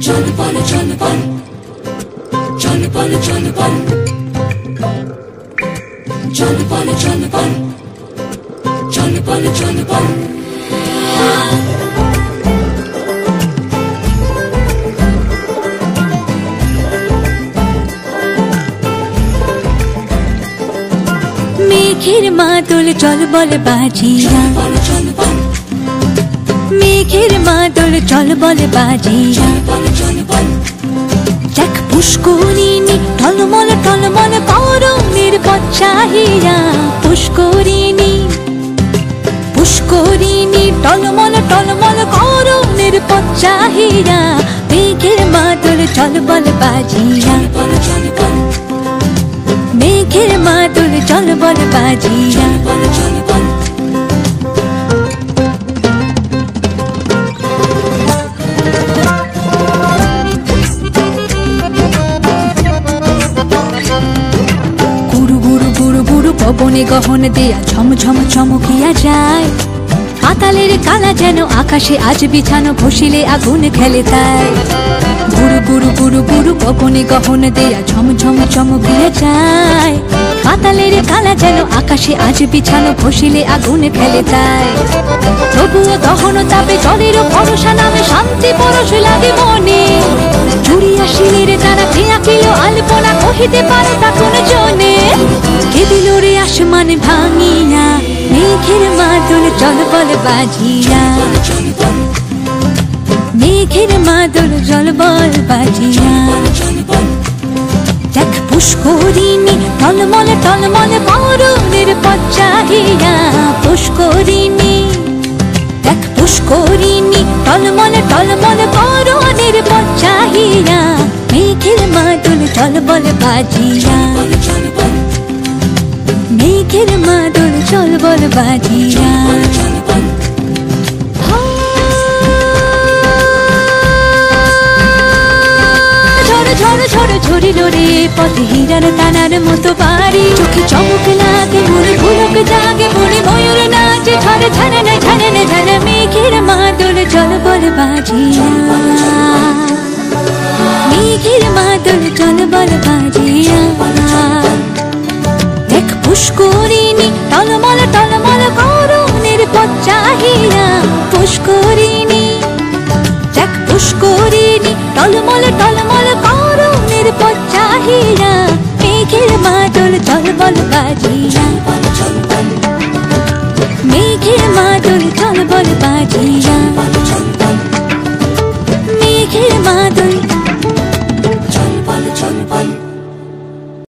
चल पल चल पल चल पल चल पल चल पल चल पल चल पल चल पल মেঘের মাদল চল বল বাজিয়া, মেঘের মাদল চল বল বাজিয়া। দেখ পুষ্করিণী টলমল টলমল পরমের পথ চাহিয়া, পুষ্করিণী পুষ্করিণী টলমল টলমল করণের পথ চাহিয়া। মেঘের মাদল চল বল বাজিয়া, মেঘের মাদল চল বল বাজিয়া। গুরু গুরু গুরু গুরু পবনে গহন দেয়া ঝমঝম চমকিয়া যায়। পাতালের কালা যেন আকাশে আজ বিছানো, ঘষিলে আগুন খেলে তাই। গুরু গুরু গুরু গুরু পবনে গহন দেয়া ঝমঝম চমকিয়া যায়। পাতালের কালা যেন আকাশে আজ বিছানো, ঘষিলে আগুন খেলে তাই। তবুও দহন তাপে জলের ভরসা নামে শান্তি পরশ লাগে মনে। জুড়িয়া শিলের তারা খেয়া কিল আলপনা, কহিতে পারে তা কোন জনে। কে দিল রে আসমান ভাঙিয়া, মেঘের মাদল চল বল বাজিয়া, মেঘের মাদল চল বল বাজিয়া। দেখ পুষ্করিণী টলমল টলমল পরমের পথ চাহিয়া, পুষ্করিণী দেখ পুষ্করিণী টলমল টলমল করণের পথ চাহিয়া। মেঘের মাদল চল বল বাজিয়া, মেঘের মাদল চল বল বাজিয়া। ঝড় ঝড় ঝরিল রে পথে হীরার টানার মতো বাড়ি। চোখে চমক লাগে মনে ভুলক জাগে, মনে ময়ূর নাচে ঝড়ে ঝানে না ঝানে না ঝানে। মেঘের মাদল চল বল বাজিয়া, মেঘের মাদল চল বল বাজিয়া। দেখ পুষ্করিণী টলমল টলমল করণের পথ চাহিয়া, পুষ্করিণী দেখ পুষ্করিণী টলমল টলমল করণের পথ চাহিয়া। মেঘের মাদল চল বল বাজিয়া।